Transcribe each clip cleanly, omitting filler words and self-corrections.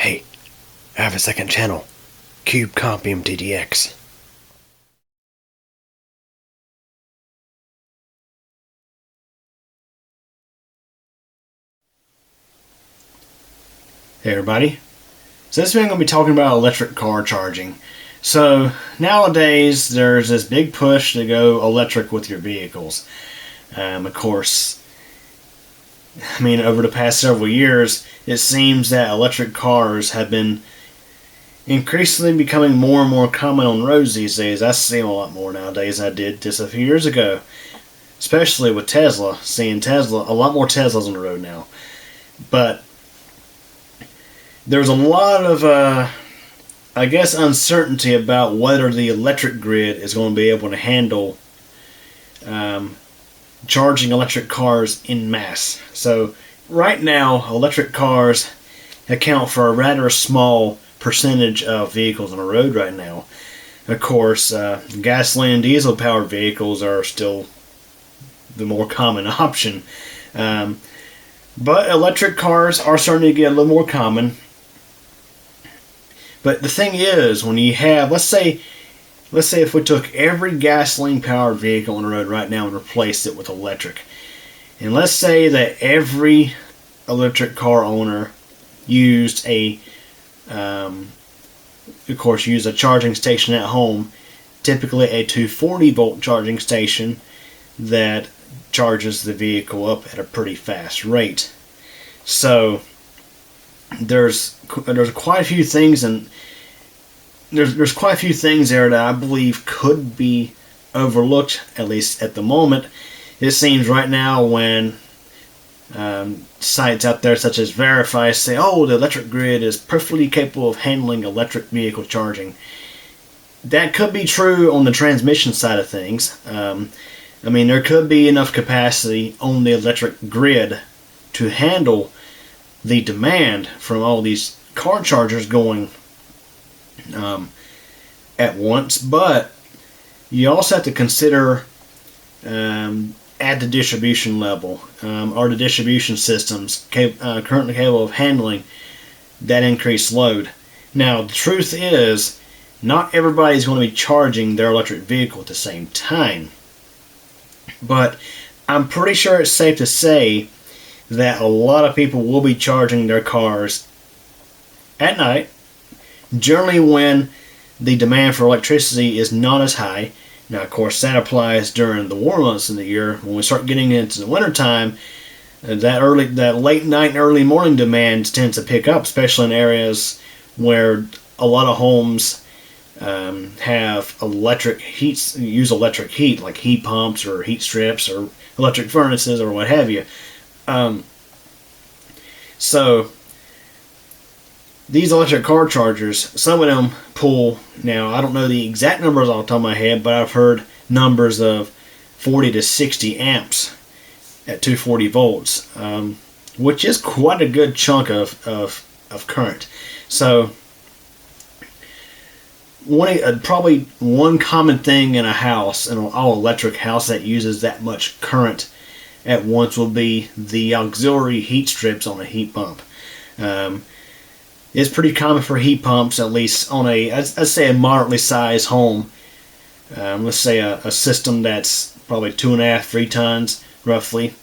Hey, I have a second channel. Cube Comp MTDX. Hey everybody. So this week I'm going to be talking about electric car charging. So nowadays there's this big push to go electric with your vehicles. Of course, over the past several years it seems that electric cars have been increasingly becoming more and more common on roads these days. I see them a lot more nowadays than I did just a few years ago. Especially with Tesla. Seeing a lot more Teslas on the road now. But there's a lot of, uncertainty about whether the electric grid is going to be able to handle charging electric cars en masse. So right now, electric cars account for a rather small percentage of vehicles on the road right now. Of course, gasoline and diesel powered vehicles are still the more common option. But electric cars are starting to get a little more common. But the thing is, when you have, let's say if we took every gasoline powered vehicle on the road right now and replaced it with electric, and let's say that every electric car owner used used a charging station at home, typically a 240 volt charging station that charges the vehicle up at a pretty fast rate. So there's quite a few things, and there's quite a few things there that I believe could be overlooked, at least at the moment. It seems right now when sites out there such as Verify say, "Oh, the electric grid is perfectly capable of handling electric vehicle charging." That could be true on the transmission side of things. There could be enough capacity on the electric grid to handle the demand from all these car chargers going at once, but you also have to consider at the distribution level, are the distribution systems currently capable of handling that increased load? Now, the truth is, not everybody's going to be charging their electric vehicle at the same time, but I'm pretty sure it's safe to say that a lot of people will be charging their cars at night, generally when the demand for electricity is not as high. Now, of course, that applies during the warm months of the year. When we start getting into the wintertime, that late night and early morning demand tends to pick up, especially in areas where a lot of homes have electric heats, use electric heat, like heat pumps or heat strips or electric furnaces or what have you. So these electric car chargers, some of them pull, now I don't know the exact numbers off the top of my head, but I've heard numbers of 40 to 60 amps at 240 volts, which is quite a good chunk of current. So probably one common thing in a house, in an all-electric house that uses that much current at once, will be the auxiliary heat strips on a heat pump. It's pretty common for heat pumps, at least on I'd say a moderately sized home. Let's say a system that's probably 2.5, 3 tons roughly,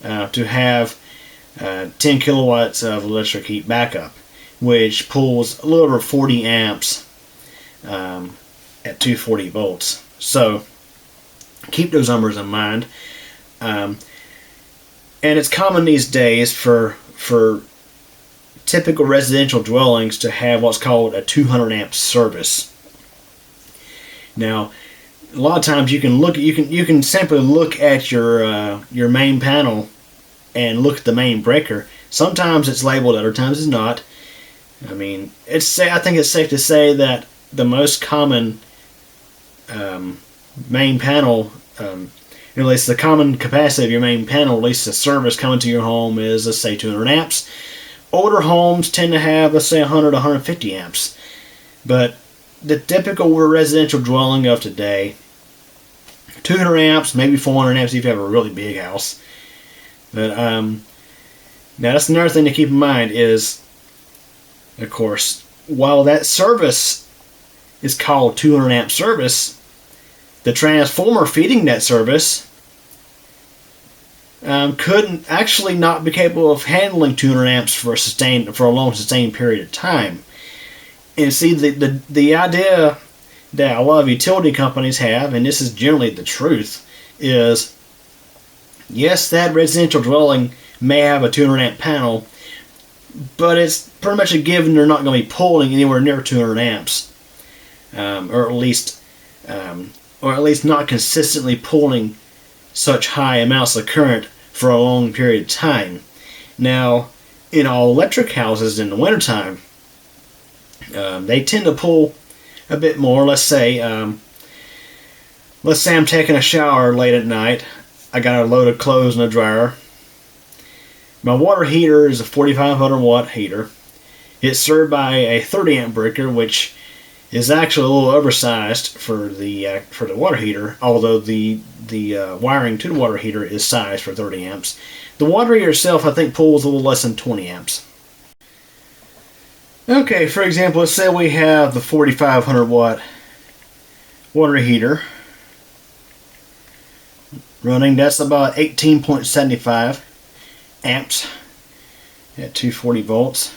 to have 10 kilowatts of electric heat backup, which pulls a little over 40 amps at 240 volts. So keep those numbers in mind. And it's common these days for typical residential dwellings to have what's called a 200 amp service. Now, a lot of times you can simply look at your main panel and look at the main breaker. Sometimes it's labeled, other times it's not. I think it's safe to say that the most common main panel, at least the common capacity of your main panel, at least the service coming to your home, is, let's say, 200 amps. Older homes tend to have, let's say, 100 to 150 amps. But the typical residential dwelling of today, 200 amps, maybe 400 amps if you have a really big house. But now that's another thing to keep in mind is Of course, while that service is called 200 amp service, the transformer feeding that service couldn't actually not be capable of handling 200 amps for a long sustained period of time. And see, the idea that a lot of utility companies have, and this is generally the truth, is yes, that residential dwelling may have a 200 amp panel, but it's pretty much a given they're not going to be pulling anywhere near 200 amps, or at least not consistently pulling such high amounts of current for a long period of time. Now, in all electric houses in the wintertime, they tend to pull a bit more. Let's say I'm taking a shower late at night. I got a load of clothes in a dryer. My water heater is a 4,500 watt heater. It's served by a 30 amp breaker, which is actually a little oversized for the water heater, although the wiring to the water heater is sized for 30 amps. The water heater itself, I think, pulls a little less than 20 amps. Okay, for example, let's say we have the 4,500 watt water heater running. That's about 18.75 amps at 240 volts.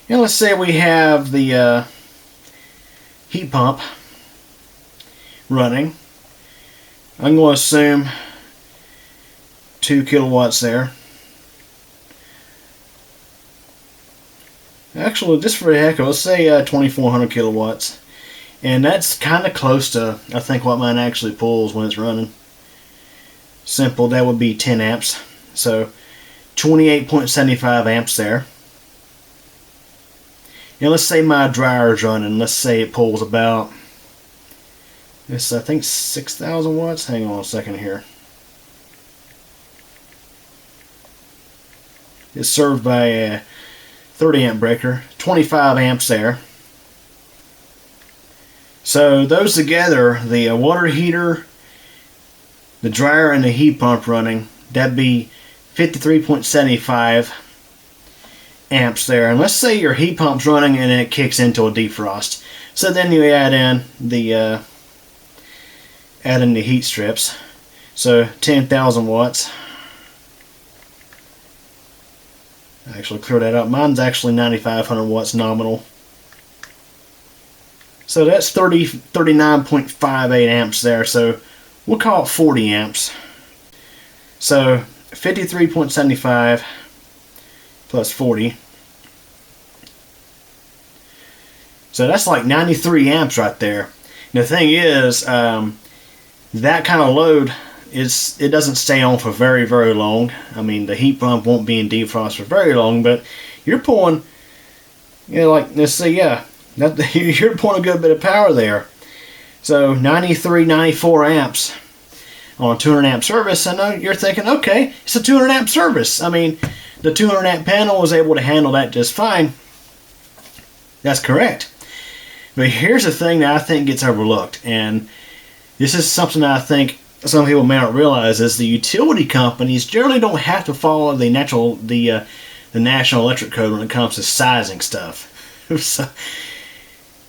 And let's say we have the heat pump running. I'm going to assume 2 kilowatts there. Actually, just for the heck of it, let's say 2,400 kilowatts. And that's kind of close to, I think, what mine actually pulls when it's running. Simple, that would be 10 amps. So 28.75 amps there. And let's say my dryer is running. Let's say it pulls about, this, I think, 6,000 watts. Hang on a second here. It's served by a 30 amp breaker, 25 amps there. So those together, the water heater, the dryer, and the heat pump running, that'd be 53.75 amps there. And let's say your heat pump's running and it kicks into a defrost. So then you add in the heat strips. So 10,000 watts. Actually clear that up. Mine's actually 9,500 watts nominal. So that's 39.58 amps there. So we'll call it 40 amps. So 53.75 plus 40. So that's like 93 amps right there. And the thing is, that kind of load, it doesn't stay on for very, very long. I mean, the heat pump won't be in defrost for very long, but you're pulling, like, let's say, you're pulling a good bit of power there. So 93, 94 amps on a 200 amp service. I know you're thinking, okay, it's a 200 amp service. I mean, the 200 amp panel was able to handle that just fine. That's correct. But here's the thing that I think gets overlooked, and this is something that I think some people may not realize, is the utility companies generally don't have to follow the National Electric Code when it comes to sizing stuff. So,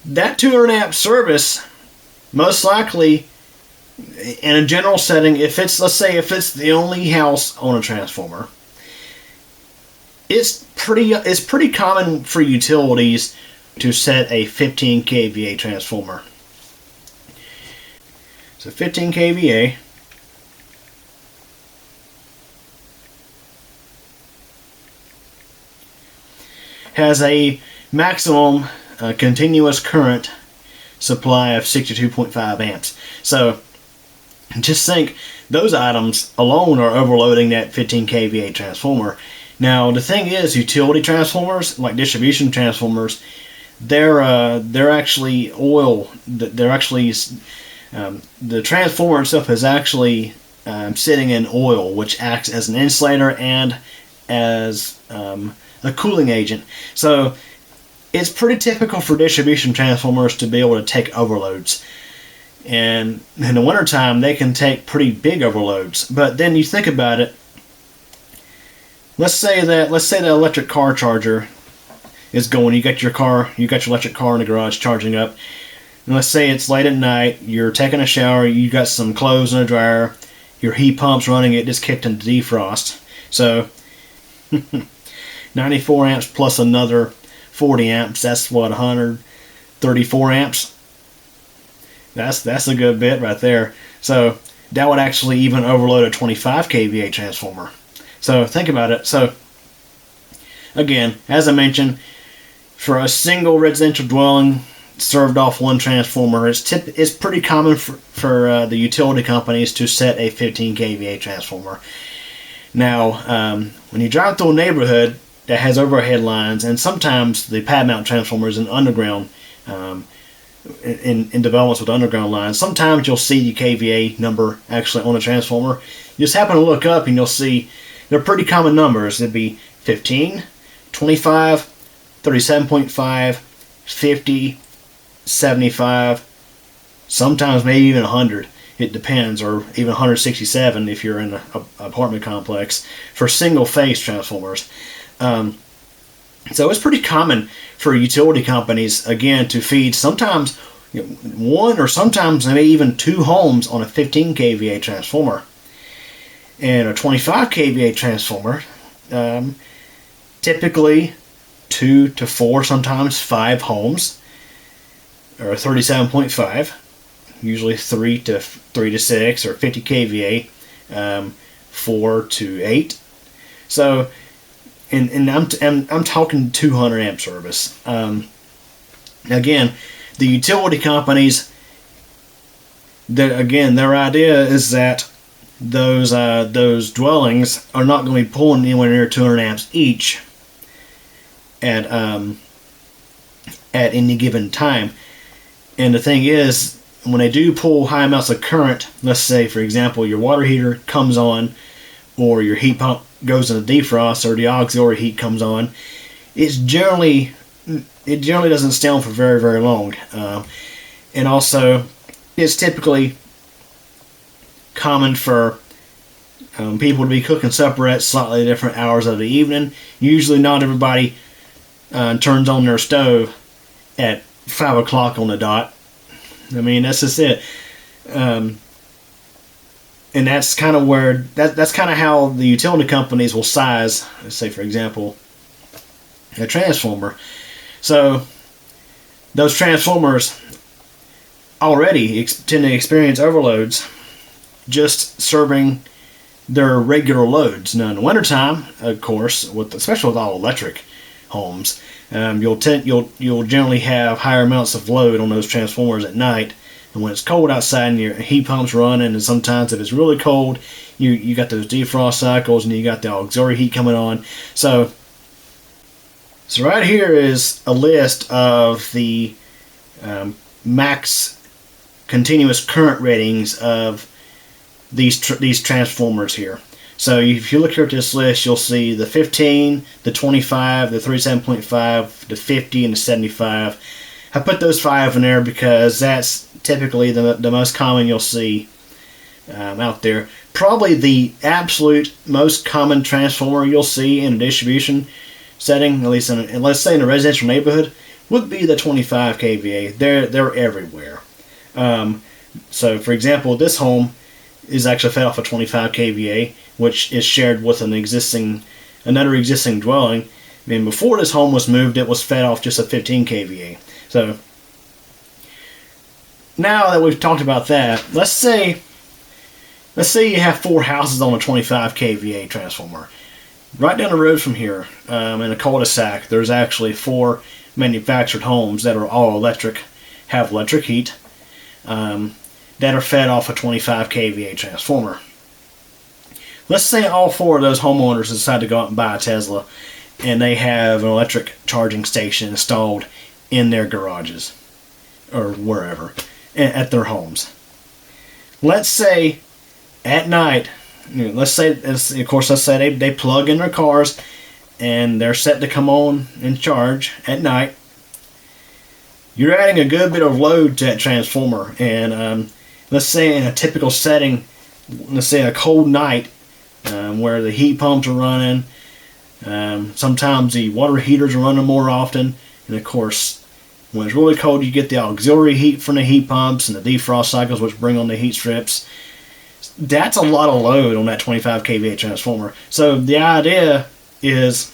that 200 amp service, most likely, in a general setting, let's say if it's the only house on a transformer, it's pretty common for utilities to set a 15 kVA transformer. So 15 kVA has a maximum continuous current supply of 62.5 amps. So just think, those items alone are overloading that 15 kVA transformer. Now the thing is, utility transformers, like distribution transformers, they're actually oil. They're actually the transformer itself is actually sitting in oil, which acts as an insulator and as a cooling agent. So it's pretty typical for distribution transformers to be able to take overloads. And in the wintertime, they can take pretty big overloads. But then you think about it. Let's say the electric car charger is going. You got your electric car in the garage charging up. And let's say it's late at night, you're taking a shower, you got some clothes in the dryer, your heat pump's running, it just kicked into defrost. So 94 amps plus another 40 amps, that's what, 134 amps? That's a good bit right there. So that would actually even overload a 25 kVA transformer. So think about it. So again, as I mentioned, for a single residential dwelling served off one transformer, it's pretty common for the utility companies to set a 15 kVA transformer. Now, when you drive through a neighborhood that has overhead lines, and sometimes the pad mount transformers in underground, in developments with underground lines, sometimes you'll see the kVA number actually on a transformer. You just happen to look up and you'll see they're pretty common numbers. It'd be 15, 25, 37.5, 50, 75, sometimes maybe even 100. It depends, or even 167 if you're in an apartment complex for single phase transformers. So it's pretty common for utility companies, again, to feed sometimes one or sometimes maybe even two homes on a 15 kVA transformer. And a 25 kVA transformer, typically 2 to 4, sometimes 5 homes, or 37.5, usually 3 to 6, or 50 kVA, 4 to 8. So, and I'm talking 200 amp service. Again, the utility companies, their idea is that those dwellings are not going to be pulling anywhere near 200 amps each at any given time. And the thing is, when they do pull high amounts of current, let's say, for example, your water heater comes on, or your heat pump goes into defrost, or the auxiliary heat comes on, it generally doesn't stay on for very, very long. And also, it's typically common for people to be cooking supper at slightly different hours of the evening. Usually not everybody turns on their stove at 5 o'clock on the dot. I mean, that's just it. And that's kind of where that's kind of how the utility companies will size, let's say, for example, a transformer. So those transformers already tend to experience overloads just serving their regular loads. Now in the wintertime, of course, especially with all electric homes, you'll generally have higher amounts of load on those transformers at night. And when it's cold outside and your heat pump's running, and sometimes if it's really cold, you got those defrost cycles and you got the auxiliary heat coming on. So right here is a list of the max continuous current ratings of these transformers here. So if you look here at this list, you'll see the 15, the 25, the 37.5, the 50, and the 75. I put those 5 in there because that's typically the most common you'll see out there. Probably the absolute most common transformer you'll see in a distribution setting, at least let's say in a residential neighborhood, would be the 25 kVA. They're everywhere. So for example, this home is actually fed off a 25 kVA, which is shared with another existing dwelling. I mean, before this home was moved, it was fed off just a 15 kVA. So now that we've talked about that, let's say you have 4 houses on a 25 kVA transformer. Right down the road from here, in a cul-de-sac, there's actually 4 manufactured homes that are all electric, have electric heat, that are fed off a 25 kVA transformer. Let's say all 4 of those homeowners decide to go out and buy a Tesla, and they have an electric charging station installed in their garages or wherever at their homes. Let's say at night, let's say they plug in their cars and they're set to come on and charge at night. You're adding a good bit of load to that transformer, and let's say in a typical setting, let's say a cold night, where the heat pumps are running, Sometimes the water heaters are running more often, and of course, when it's really cold, you get the auxiliary heat from the heat pumps and the defrost cycles, which bring on the heat strips. That's a lot of load on that 25 kVA transformer. So the idea is,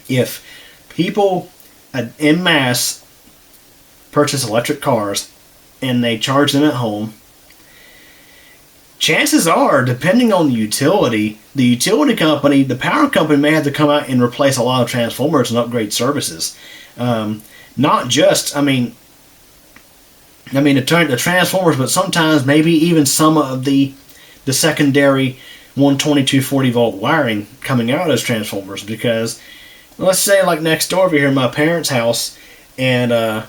if people en masse purchase electric cars and they charge them at home, chances are, depending on the utility company, the power company may have to come out and replace a lot of transformers and upgrade services. Not just, the transformers, but sometimes maybe even some of the secondary 12240 volt wiring coming out of those transformers. Because let's say, like next door over here, my parents' house and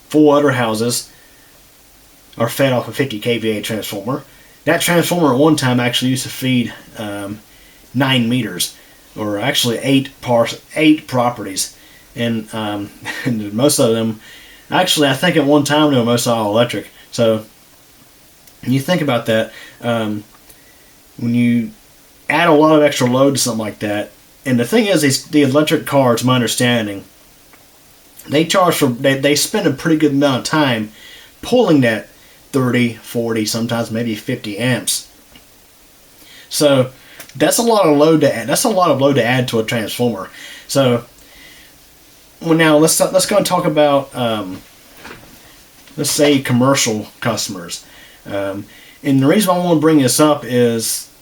4 other houses are fed off a 50 kVA transformer. That transformer at one time actually used to feed 9 meters, or actually 8 properties, and and most of them, actually, I think at one time they were most all electric. So when you think about that, when you add a lot of extra load to something like that, and the thing is, the electric cars, my understanding, they spend a pretty good amount of time pulling that 30, 40, sometimes maybe 50 amps. So that's a lot of load to add. That's a lot of load to add to a transformer. So now let's go and talk about let's say commercial customers. And the reason I want to bring this up is,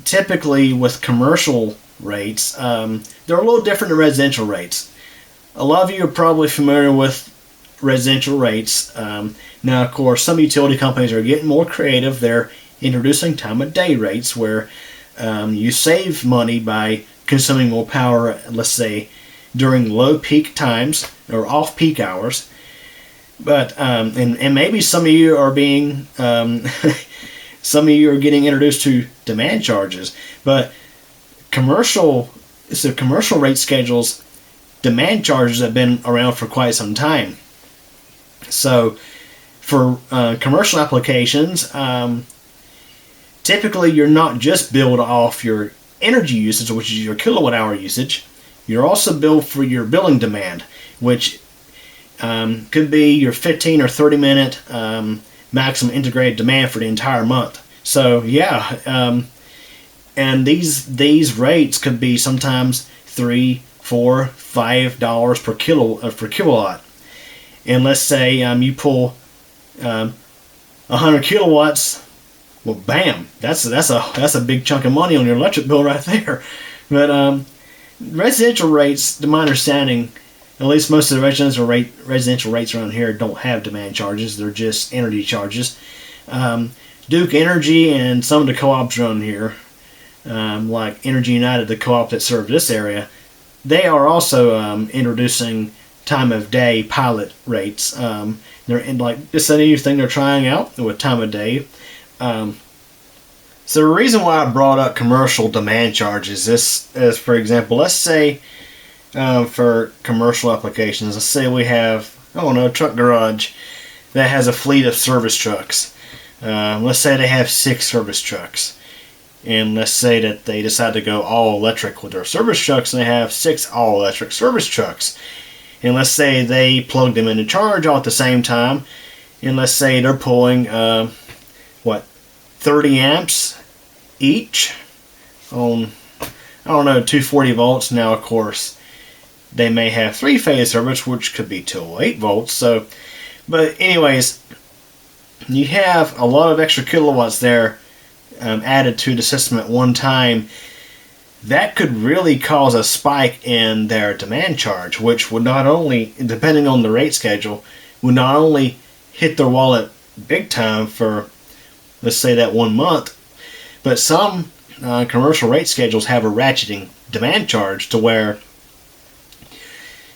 typically with commercial rates, they're a little different than residential rates. A lot of you are probably familiar with residential rates. Now, of course, some utility companies are getting more creative. They're introducing time of day rates where you save money by consuming more power, let's say, during low peak times or off peak hours. But and maybe some of you are being some of you are getting introduced to demand charges. But commercial rate schedules, demand charges have been around for quite some time. So for commercial applications, typically you're not just billed off your energy usage, which is your kilowatt hour usage. You're also billed for your billing demand, which could be your 15 or 30 minute maximum integrated demand for the entire month. So yeah, and these rates could be sometimes $3, $4, $5 per kilowatt. And let's say you pull 100 kilowatts. Well, bam! That's a big chunk of money on your electric bill right there. But residential rates, to my understanding, at least most of the residential rates around here don't have demand charges. They're just energy charges. Duke Energy and some of the co-ops around here, like Energy United, the co-op that serves this area, they are also introducing time of day pilot rates. They're in like this new thing they're trying out with time of day. So the reason why I brought up commercial demand charges is, for example, let's say for commercial applications, let's say we have, a truck garage that has a fleet of service trucks. Let's say they have 6 service trucks. And let's say that they decide to go all electric with their service trucks, and they have 6 all electric service trucks. And let's say they plug them into charge all at the same time, and let's say they're pulling 30 amps each on 240 volts. Now, of course, they may have 3-phase service, which could be 208 volts. So, but anyways, you have a lot of extra kilowatts there added to the system at one time. That could really cause a spike in their demand charge, which would not only, depending on the rate schedule, would not only hit their wallet big time for, let's say, that 1 month, but some commercial rate schedules have a ratcheting demand charge to where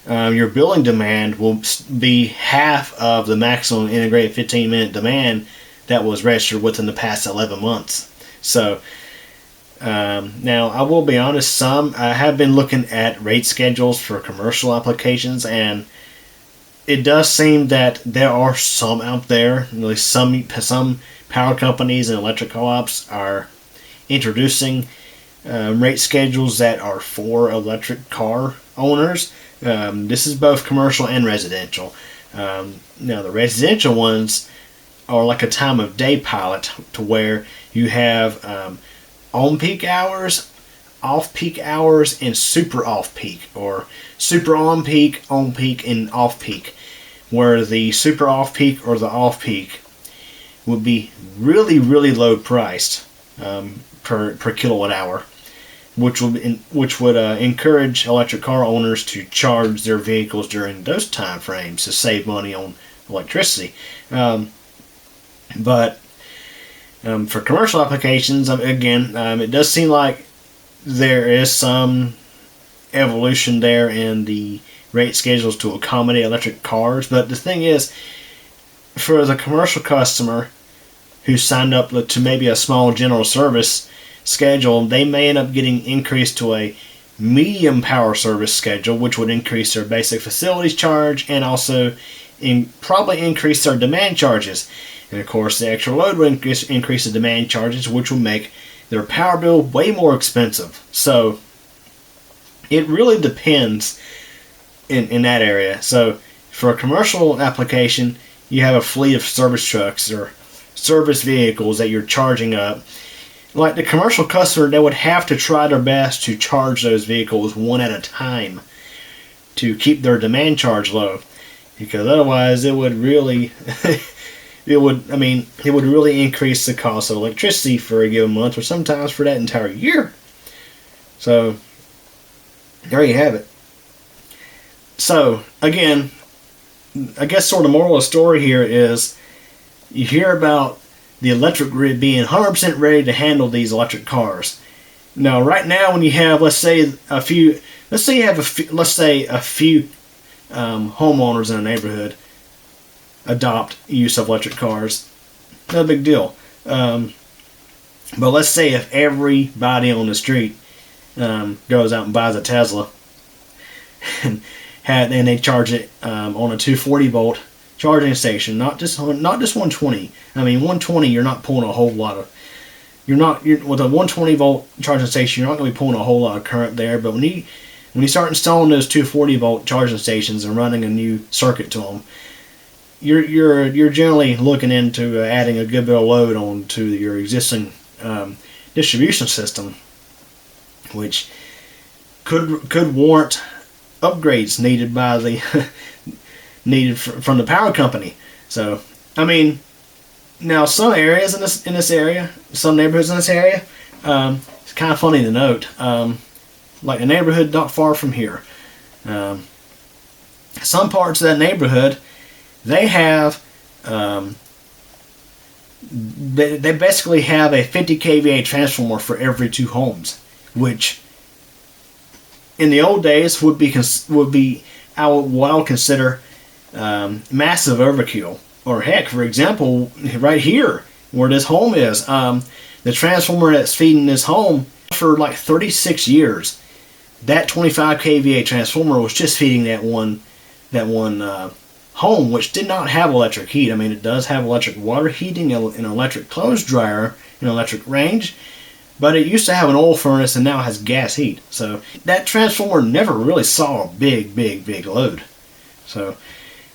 your billing demand will be half of the maximum integrated 15-minute demand that was registered within the past 11 months. So now, I will be honest, I have been looking at rate schedules for commercial applications, and it does seem that there are some out there, at least some power companies and electric co-ops are introducing rate schedules that are for electric car owners. This is both commercial and residential. Now the residential ones are like a time of day pilot, to where you have on-peak hours, off-peak hours, and super off-peak, or super on-peak, and off-peak, where the super off-peak or the off-peak would be really, really low priced per kilowatt hour, which would encourage electric car owners to charge their vehicles during those time frames to save money on electricity. But for commercial applications, again, it does seem like there is some evolution there in the rate schedules to accommodate electric cars. But the thing is, for the commercial customer who signed up to maybe a small general service schedule, they may end up getting increased to a medium power service schedule, which would increase their basic facilities charge and also probably increase their demand charges. And of course, the extra load will increase the demand charges, which will make their power bill way more expensive. So it really depends in that area. So for a commercial application, you have a fleet of service trucks or service vehicles that you're charging up. Like the commercial customer, they would have to try their best to charge those vehicles one at a time to keep their demand charge low, because otherwise it would really it would really increase the cost of electricity for a given month, or sometimes for that entire year. So there you have it. So again, I guess sort of moral of the story here is, you hear about the electric grid being 100% ready to handle these electric cars. Now, right now, when you have, let's say a few homeowners in a neighborhood adopt use of electric cars, no big deal. But let's say if everybody on the street goes out and buys a Tesla and they charge it on a 240 volt charging station, not just 120. I mean, 120, you're not pulling a whole lot of. With a 120 volt charging station, you're not going to be pulling a whole lot of current there. But when you start installing those 240 volt charging stations and running a new circuit to them, you're generally looking into adding a good bit of load onto your existing distribution system, which could warrant upgrades needed by the from the power company. So, I mean, now some areas in this area, some neighborhoods in this area, it's kind of funny to note. Like a neighborhood not far from here, some parts of that neighborhood, they have they basically have a 50 kVA transformer for every 2 homes, which in the old days would be what I would consider massive overkill. Or heck, for example, right here where this home is, the transformer that's feeding this home for like 36 years, that 25 kVA transformer was just feeding that one home, which did not have electric heat. I mean, it does have electric water heating, an electric clothes dryer, an electric range, but it used to have an oil furnace and now has gas heat. So that transformer never really saw a big load. So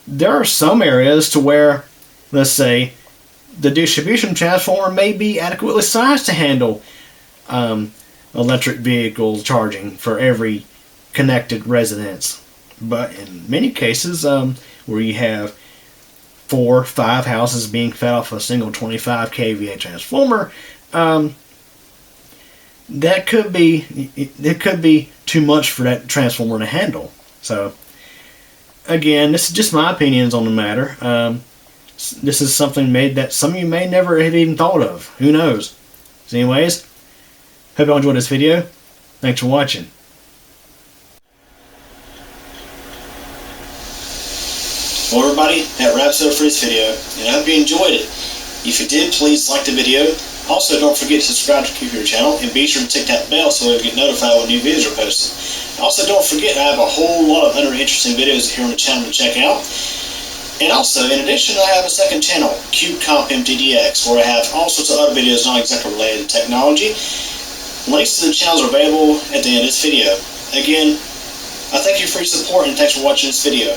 there are some areas to where, let's say, the distribution transformer may be adequately sized to handle electric vehicle charging for every connected residence. But in many cases, where you have 4 or 5 houses being fed off a single 25 kVA transformer, it could be too much for that transformer to handle. So again, this is just my opinions on the matter. This is something that some of you may never have even thought of. Who knows? So anyways, hope you all enjoyed this video. Thanks for watching. Well, everybody, that wraps it up for this video, and I hope you enjoyed it. If you did, please like the video. Also, don't forget to subscribe to the computer channel, and be sure to tick that bell so you'll get notified when new videos are posted. Also, don't forget, I have a whole lot of other interesting videos here on the channel to check out. And also, in addition, I have a second channel, CubeComp MTDX, where I have all sorts of other videos not exactly related to technology. Links to the channels are available at the end of this video. Again, I thank you for your support and thanks for watching this video.